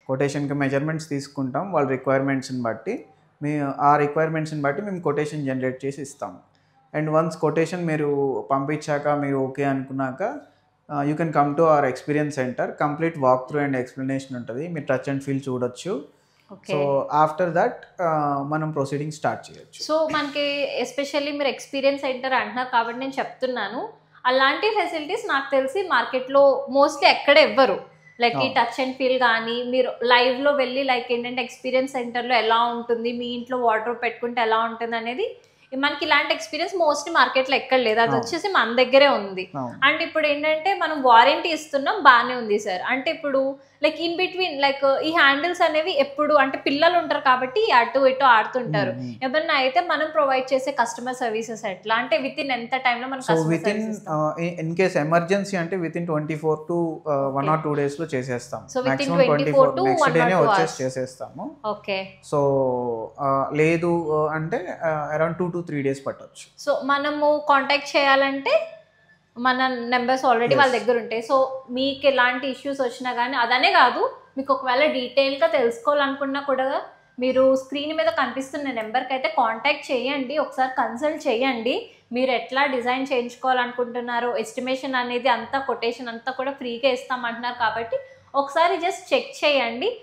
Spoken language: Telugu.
కొటేషన్‌కి మెజర్‌మెంట్స్ తీసుకుంటాం. వాళ్ళ రిక్వైర్మెంట్స్‌ని బట్టి. ఆ రిక్వైర్మెంట్స్‌ని బట్టి మేము కొటేషన్ జనరేట్ చేసి ఇస్తాము. అండ్ వన్స్ కొటేషన్ మీరు పంపించాక మీరు ఓకే అనుకున్నాక you can come to our experience centre. Complete walk through and explanation ఉంటది. మీరు టచ్ అండ్ ఫీల్ చూడొచ్చు. So, okay. ఆఫ్టర్ దట్ మనం ప్రొసీడింగ్ స్టార్ట్ చేయొచ్చు. సో, మనకి ఎస్పెషల్లీ మీరు ఎక్స్‌పీరియన్స్ సెంటర్ అంటున్నారు కాబట్టి నేను చెప్తున్నాను. అలాంటి ఫెసిలిటీస్ నాకు తెలిసి మార్కెట్‌లో మోస్ట్‌లీ ఎక్కడ ఇవ్వరు. లైక్ ఈ అవును. టచ్ అండ్ ఫీల్ గానీ, మీరు లైవ్‌లో వెళ్ళి లైక్ ఏంటంటే ఎక్స్‌పీరియన్స్ సెంటర్‌లో ఎలా ఉంటుంది, మీ ఇంట్లో వార్డ్‌రోబ్ పెట్టుకుంటే ఎలా ఉంటుందనేది మనకి ఇలాంటి ఎక్స్‌పీరియన్స్ మోస్ట్‌లీ మార్కెట్‌లో ఎక్కడ లేదు. అవును. అదొచ్చేసి మన దగ్గరే ఉంది. అవును. అండ్ ఇప్పుడేంటంటే మనం వారంటీ ఇస్తున్నాం బానే ఉంది సార్. అంటే ఇప్పుడు లైక్ ఇన్ బిట్వీన్ లైక్ ఈ హ్యాండిల్స్ అనేవి ఎప్పుడు అంటే పిల్లలు ఉంటారు కాబట్టి అటు ఇటు ఆడుతుంటారు. హ్మ్. ఏమన్నా అయితే మనం ప్రొవైడ్ చేసే కస్టమర్ సర్వీసెస్ ఎట్లా? అంటే వితిన్ ఎంత టైంలో మనం సో, కస్టమర్ వితిన్ సర్వీస్ ఇస్తాం? ఇన్ కేస్ ఎమర్జెన్సీ అంటే వితిన్ 24 టు 1 ఓకే. ఆర్ 2 డేస్‌లో చేసేస్తాం. So, within maximum 24 24 to next 1 or డేనే 2 వచ్చేసి అవర్స్. చేసేస్తాము. ఓకే. సో, లేదు అంటే అరౌండ్ 2-3 డేస్ పట్టొచ్చు. సో, మనము కాంటాక్ట్ చేయాలంటే మన నంబర్స్ ఆల్రెడీ వాళ్ళ యెస్. దగ్గర ఉంటాయి. సో, మీకు ఎలాంటి ఇష్యూస్ వచ్చినా గానీ అదనే కాదు, మీకు ఒకవేళ డీటెయిల్‌గా తెలుసుకోవాలనుకున్నా కూడా మీరు స్క్రీన్ మీద కనిపిస్తున్న నంబర్‌కైతే కాంటాక్ట్ చేయండి. ఒకసారి కన్సల్ట్ చేయండి. మీరు ఎట్లా డిజైన్ చేయించుకోవాలనుకుంటున్నారో ఎస్టిమేషన్ అనేది అంతా కొటేషన్ అంతా కూడా ఫ్రీగా ఇస్తామంటున్నారు కాబట్టి ఒకసారి జస్ట్ చెక్ చేయండి.